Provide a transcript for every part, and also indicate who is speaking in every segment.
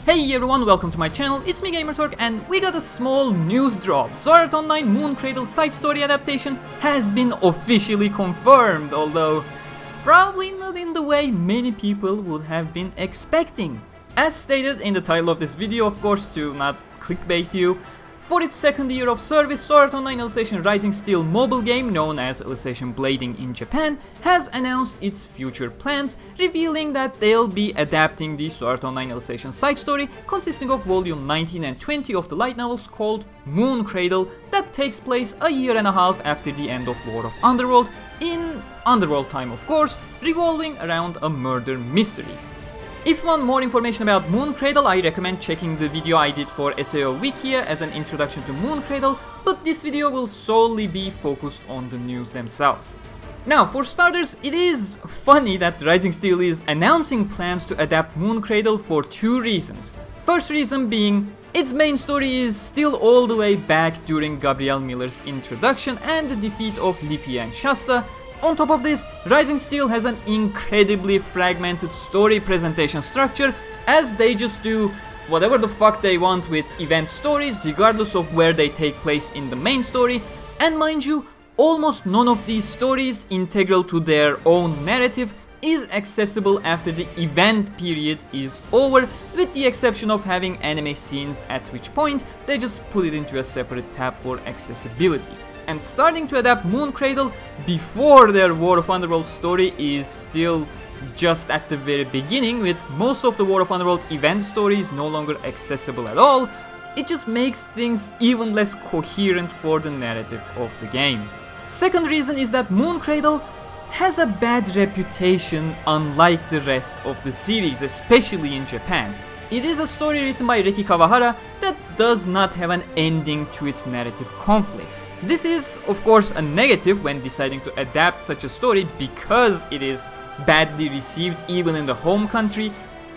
Speaker 1: Hey everyone, welcome to my channel, it's me Gamerturk, and we got a small news drop. Art Online Moon Cradle side story adaptation has been officially confirmed, although probably not in the way many people would have been expecting. As stated in the title of this video, of course, to not clickbait you, for its second year of service, Art Online Alicization Rising Steel mobile game, known as Alicization Blading in Japan, has announced its future plans, revealing that they'll be adapting the Art Online Alicization side story, consisting of volume 19 and 20 of the light novels called Moon Cradle, that takes place a year and a half after the end of War of Underworld, in Underworld time of course, revolving around a murder mystery. If you want more information about Moon Cradle, I recommend checking the video I did for SAO Wikia as an introduction to Moon Cradle, but this video will solely be focused on the news themselves. Now, for starters, it is funny that Rising Steel is announcing plans to adapt Moon Cradle for two reasons. First reason being, its main story is still all the way back during Gabrielle Miller's introduction and the defeat of Lippi and Shasta. On top of this, Rising Steel has an incredibly fragmented story presentation structure, as they just do whatever the fuck they want with event stories, regardless of where they take place in the main story. And mind you, almost none of these stories integral to their own narrative is accessible after the event period is over, with the exception of having anime scenes, at which point they just put it into a separate tab for accessibility. And starting to adapt Moon Cradle before their War of Underworld story is still just at the very beginning, with most of the War of Underworld event stories no longer accessible at all. It just makes things even less coherent for the narrative of the game. Second reason is that Moon Cradle has a bad reputation unlike the rest of the series, especially in Japan. It is a story written by Reki Kawahara that does not have an ending to its narrative conflict. This is, of course, a negative when deciding to adapt such a story because it is badly received even in the home country,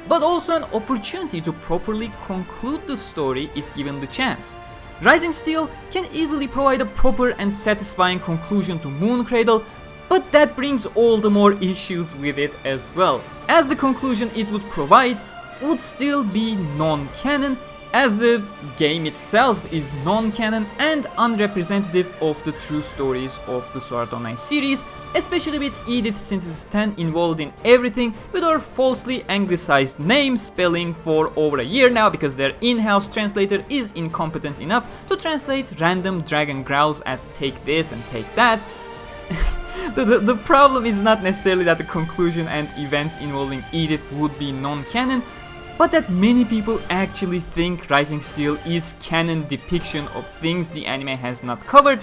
Speaker 1: but also an opportunity to properly conclude the story if given the chance. Rising Steel can easily provide a proper and satisfying conclusion to Moon Cradle, but that brings all the more issues with it as well, as the conclusion it would provide would still be non-canon, as the game itself is non-canon and unrepresentative of the true stories of the Sword Online series, especially with Edith Synthesis 10 involved in everything, with her falsely anglicized name spelling for over a year now because their in-house translator is incompetent enough to translate random dragon growls as take this and take that. The problem is not necessarily that the conclusion and events involving Edith would be non-canon, but that many people actually think Rising Steel is canon depiction of things the anime has not covered,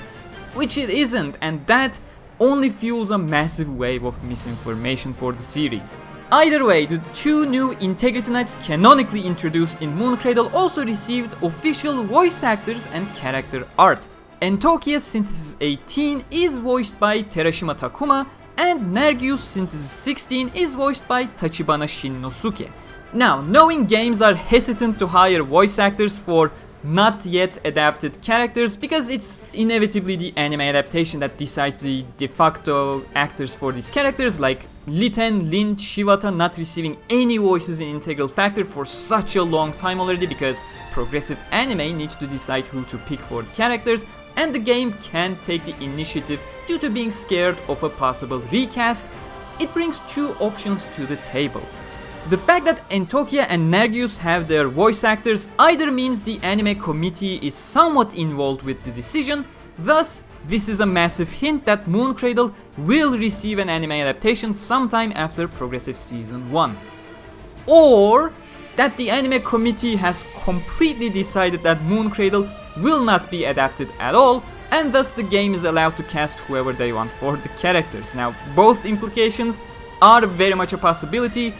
Speaker 1: which it isn't, and that only fuels a massive wave of misinformation for the series. Either way, the two new Integrity Knights canonically introduced in Moon Cradle also received official voice actors and character art. Entokia Synthesis 18 is voiced by Terashima Takuma, and Nergius Synthesis 16 is voiced by Tachibana Shinnosuke. Now, knowing games are hesitant to hire voice actors for not yet adapted characters because it's inevitably the anime adaptation that decides the de facto actors for these characters, like Litten, Lin, Shibata not receiving any voices in Integral Factor for such a long time already because progressive anime needs to decide who to pick for the characters, and the game can't take the initiative due to being scared of a possible recast. It brings two options to the table. The fact that Entokia and Nergius have their voice actors either means the anime committee is somewhat involved with the decision, thus this is a massive hint that Moon Cradle will receive an anime adaptation sometime after Progressive Season 1. Or that the anime committee has completely decided that Moon Cradle will not be adapted at all, and thus the game is allowed to cast whoever they want for the characters. Now, both implications are very much a possibility,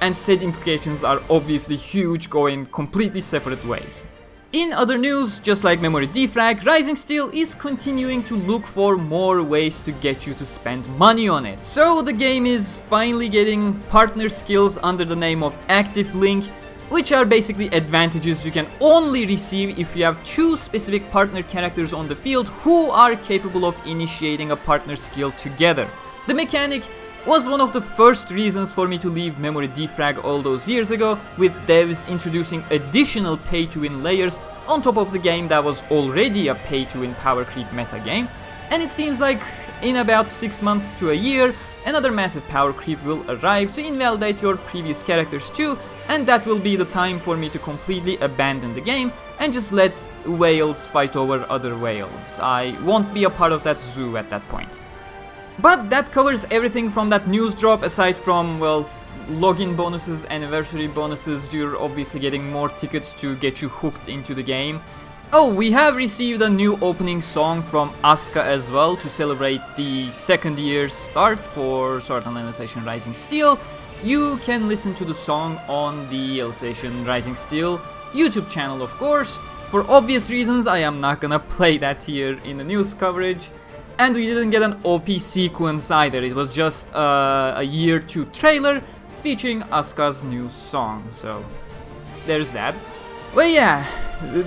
Speaker 1: and said implications are obviously huge, going completely separate ways. In other news, just like Memory Defrag, Rising Steel is continuing to look for more ways to get you to spend money on it. So the game is finally getting partner skills under the name of Active Link, which are basically advantages you can only receive if you have two specific partner characters on the field who are capable of initiating a partner skill together. The mechanic was one of the first reasons for me to leave Memory Defrag all those years ago, with devs introducing additional pay-to-win layers on top of the game that was already a pay-to-win power creep meta game. And it seems like in about 6 months to a year, another massive power creep will arrive to invalidate your previous characters too, and that will be the time for me to completely abandon the game and just let whales fight over other whales. I won't be a part of that zoo at that point. But that covers everything from that news drop, aside from, well, login bonuses, anniversary bonuses. You're obviously getting more tickets to get you hooked into the game. Oh, we have received a new opening song from Asuka as well to celebrate the second year start for Art Online Alicization Rising Steel. You can listen to the song on the Alicization Rising Steel YouTube channel, of course. For obvious reasons, I am not gonna play that here in the news coverage. And we didn't get an OP sequence either, it was just a year 2 trailer featuring Asuka's new song, so there's that. Well, yeah,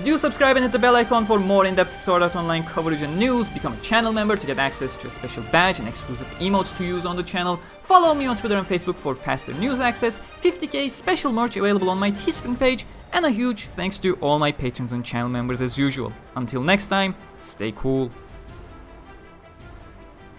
Speaker 1: do subscribe and hit the bell icon for more in-depth Sword Art Online coverage and news. Become a channel member to get access to a special badge and exclusive emotes to use on the channel. Follow me on Twitter and Facebook for faster news access, 50k special merch available on my Teespring page, and a huge thanks to all my patrons and channel members as usual. Until next time, stay cool.